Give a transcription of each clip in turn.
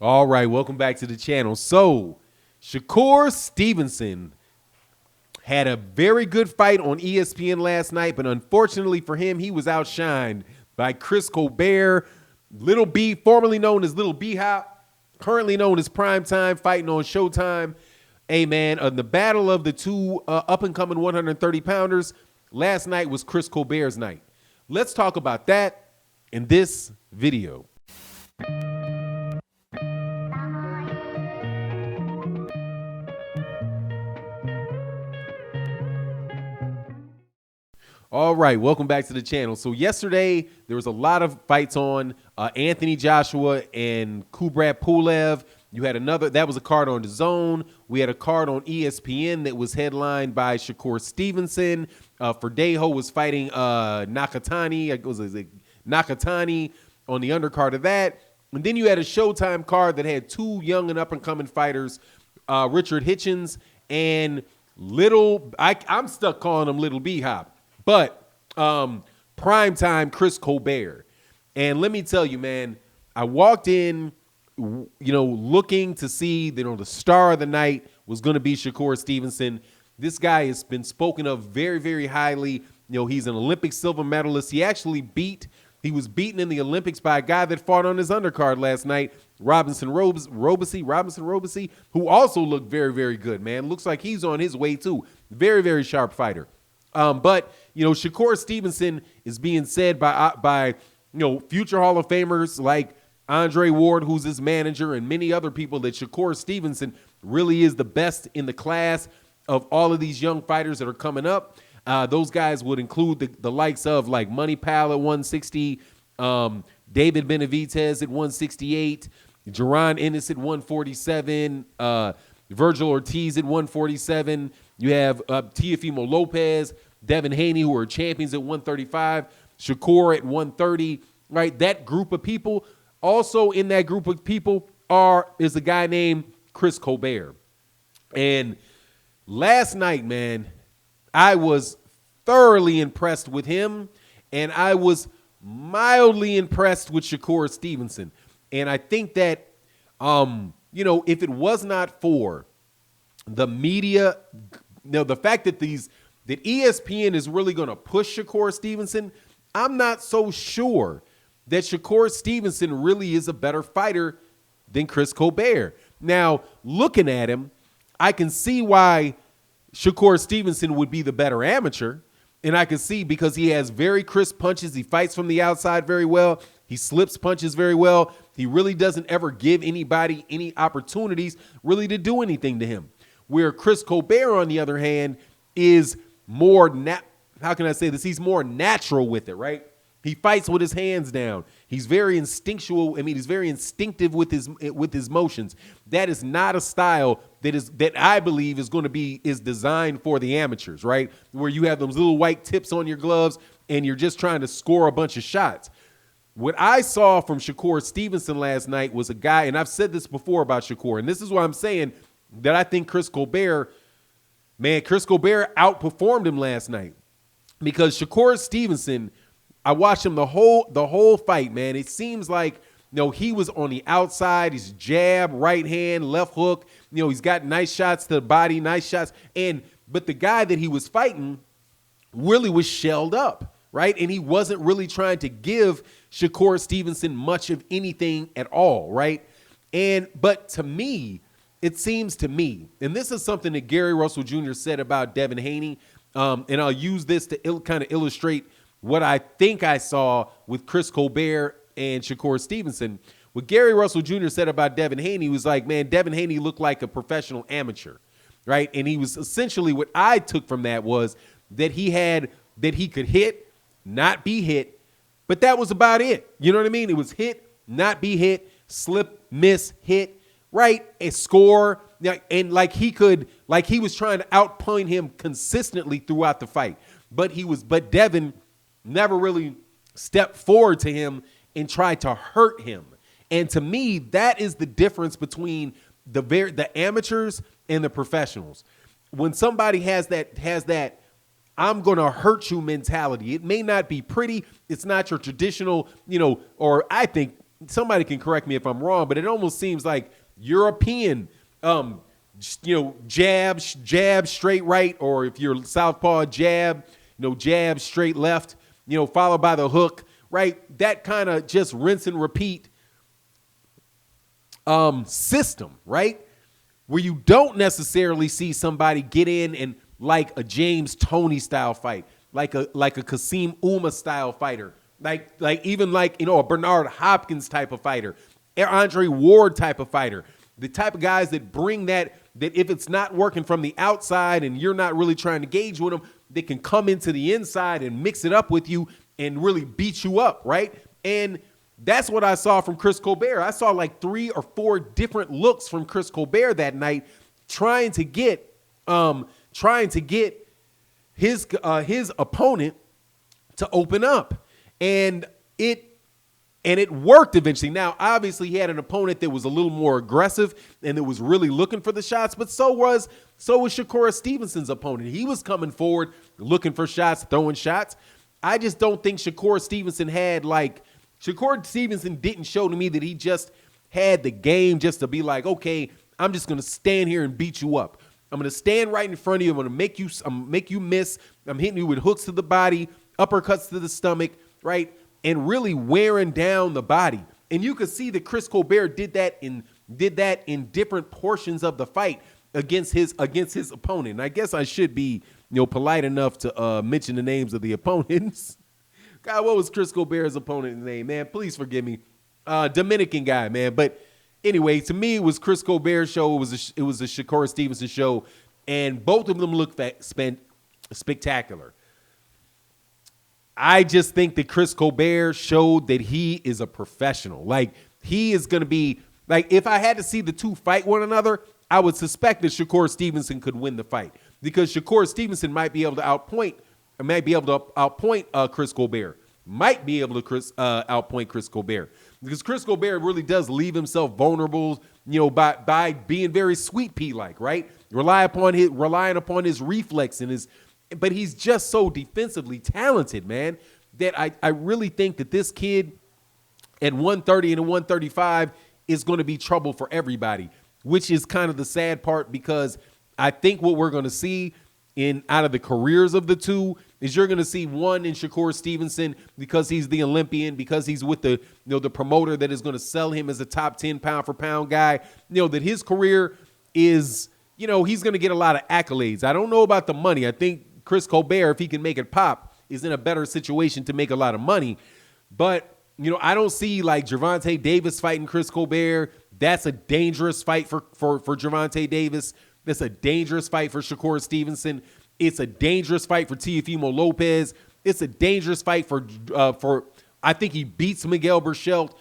All right, welcome back to the channel. So, Shakur Stevenson had a very good fight on ESPN last night, but unfortunately for him, he was outshined by Chris Colbert, Little B, formerly known as Little B-Hop, currently known as Primetime, fighting on Showtime. Hey, man, the battle of the two up-and-coming 130-pounders, last night was Chris Colbert's night. Let's talk about that in this video. All right, welcome back to the channel. So yesterday, there was a lot of fights on Anthony Joshua and Kubrat Pulev. You had another, that was a card on DAZN. We had a card on ESPN that was headlined by Shakur Stevenson. Verdejo was fighting Nakatani. It was Nakatani on the undercard of that. And then you had a Showtime card that had two young and up-and-coming fighters, Richard Hitchens and I'm stuck calling him Little B-Hop. But primetime Chris Colbert. And let me tell you, man, I walked in, looking to see, the star of the night was going to be Shakur Stevenson. This guy has been spoken of very, very highly. He's an Olympic silver medalist. He was beaten in the Olympics by a guy that fought on his undercard last night, Robinson Robeisy, who also looked very, very good, man. Looks like he's on his way too. Very, very sharp fighter. But Shakur Stevenson is being said by future Hall of Famers like Andre Ward, who's his manager, and many other people, that Shakur Stevenson really is the best in the class of all of these young fighters that are coming up. Those guys would include the likes of like Money Pal at 160, David Benavidez at 168, Jaron Ennis at 147, Virgil Ortiz at 147. You have Teofimo Lopez, Devin Haney, who are champions at 135, Shakur at 130, right? That group of people. Also in that group of people is a guy named Chris Colbert. And last night, man, I was thoroughly impressed with him, and I was mildly impressed with Shakur Stevenson. And I think that, if it was not for the media, the fact that that ESPN is really going to push Shakur Stevenson, I'm not so sure that Shakur Stevenson really is a better fighter than Chris Colbert. Now, looking at him, I can see why Shakur Stevenson would be the better amateur, and I can see because he has very crisp punches. He fights from the outside very well. He slips punches very well. He really doesn't ever give anybody any opportunities really to do anything to him. Where Chris Colbert, on the other hand, is more, how can I say this? He's more natural with it, right? He fights with his hands down. He's very instinctual. He's very instinctive with his motions. That is not a style that I believe is designed for the amateurs, right? Where you have those little white tips on your gloves and you're just trying to score a bunch of shots. What I saw from Shakur Stevenson last night was a guy, and I've said this before about Shakur, and this is why I'm saying that I think Chris Colbert outperformed him last night, because Shakur Stevenson, I watched him the whole fight, man. It seems like, he was on the outside. His jab, right hand, left hook. He's got nice shots to the body, nice shots. But the guy that he was fighting really was shelled up, right? And he wasn't really trying to give Shakur Stevenson much of anything at all, right? But to me, it seems to me, and this is something that Gary Russell Jr. said about Devin Haney, and I'll use this to kind of illustrate what I think I saw with Chris Colbert and Shakur Stevenson. What Gary Russell Jr. said about Devin Haney was like, man, Devin Haney looked like a professional amateur, right? And he was essentially, what I took from that was that he could hit, not be hit, but that was about it. You know what I mean? It was hit, not be hit, slip, miss, hit, right? And score. And he was trying to outpoint him consistently throughout the fight. But Devin never really stepped forward to him and tried to hurt him. And to me, that is the difference between the amateurs and the professionals. When somebody has that I'm going to hurt you mentality, it may not be pretty. It's not your traditional, or I think somebody can correct me if I'm wrong, but it almost seems like European, jab straight right, or if you're southpaw, jab, jab straight left, followed by the hook, right? That kind of just rinse and repeat system, right? Where you don't necessarily see somebody get in and like a James Toney style fight, like a Kasim Uma style fighter, like a Bernard Hopkins type of fighter, Andre Ward type of fighter, the type of guys that bring that if it's not working from the outside and you're not really trying to gauge with them, they can come into the inside and mix it up with you and really beat you up, right? And that's what I saw from Chris Colbert. I saw like 3 or 4 different looks from Chris Colbert that night, trying to get his opponent to open up, and it worked eventually. Now, obviously, he had an opponent that was a little more aggressive and that was really looking for the shots, but so was Shakur Stevenson's opponent. He was coming forward, looking for shots, throwing shots. I just don't think Shakur Stevenson didn't show to me that he just had the game just to be like, okay, I'm just going to stand here and beat you up. I'm going to stand right in front of you. I'm going to make you miss. I'm hitting you with hooks to the body, uppercuts to the stomach, right? And really wearing down the body. And you could see that Chris Colbert did that in different portions of the fight against his opponent. And I guess I should be, polite enough to mention the names of the opponents. God, what was Chris Colbert's opponent's name, man? Please forgive me. Dominican guy, man. But anyway, to me, it was Chris Colbert's show. It was a Shakur Stevenson show, and both of them looked spectacular. I just think that Chris Colbert showed that he is a professional. Like, he is going to be, like, if I had to see the two fight one another, I would suspect that Shakur Stevenson could win the fight, because Shakur Stevenson might be able to outpoint Chris Colbert. Might be able to outpoint Chris Colbert, because Chris Colbert really does leave himself vulnerable, by being very sweet pea-like, right? Relying upon his reflex but he's just so defensively talented, man, that I really think that this kid at 130 and 135 is going to be trouble for everybody, which is kind of the sad part, because I think what we're going to see out of the careers of the two is you're going to see one in Shakur Stevenson, because he's the Olympian, because he's with the promoter that is going to sell him as a top 10 pound for pound guy, that his career is, he's going to get a lot of accolades. I don't know about the money. I think Chris Colbert, if he can make it pop, is in a better situation to make a lot of money. But, I don't see like Gervonta Davis fighting Chris Colbert. That's a dangerous fight for Gervonta Davis. That's a dangerous fight for Shakur Stevenson. It's a dangerous fight for Teofimo Lopez. It's a dangerous fight for I think he beats Miguel Berchelt.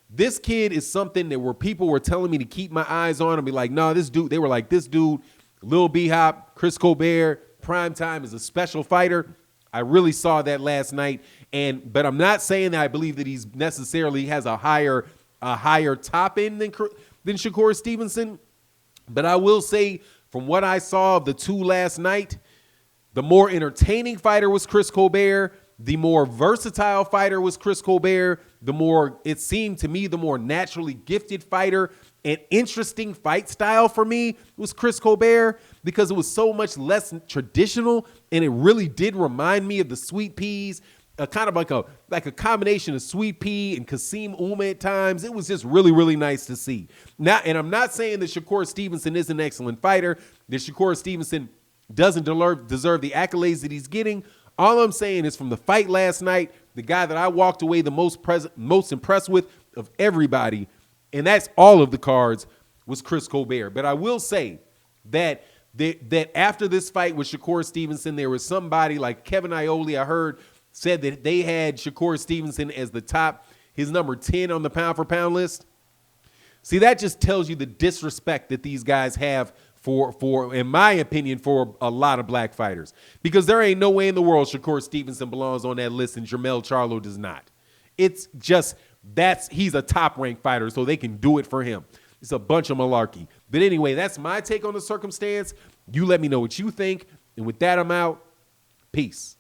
This kid is something that where people were telling me to keep my eyes on and be like, no, this dude, they were like, this dude, Lil B-Hop, Chris Colbert, prime time, is a special fighter. I really saw that last night. But I'm not saying that I believe that he's necessarily has a higher top end than Shakur Stevenson. But I will say, from what I saw of the two last night, the more entertaining fighter was Chris Colbert. The more versatile fighter was Chris Colbert. The more, it seemed to me, the more naturally gifted fighter and interesting fight style for me was Chris Colbert, because it was so much less traditional, and it really did remind me of the Sweet Peas, kind of like a combination of Sweet Pea and Kasim Uma at times. It was just really, really nice to see. Now, and I'm not saying that Shakur Stevenson is an excellent fighter, that Shakur Stevenson doesn't deserve the accolades that he's getting. All I'm saying is, from the fight last night, the guy that I walked away the most impressed with of everybody, and that's all of the cards, was Chris Colbert. But I will say that after this fight with Shakur Stevenson, there was somebody like Kevin Iole, I heard, said that they had Shakur Stevenson as his number 10 on the pound for pound list. See, that just tells you the disrespect that these guys have for, in my opinion, for a lot of black fighters. Because there ain't no way in the world Shakur Stevenson belongs on that list and Jermell Charlo does not. It's just, he's a top-ranked fighter, so they can do it for him. It's a bunch of malarkey. But anyway, that's my take on the circumstance. You let me know what you think. And with that, I'm out. Peace.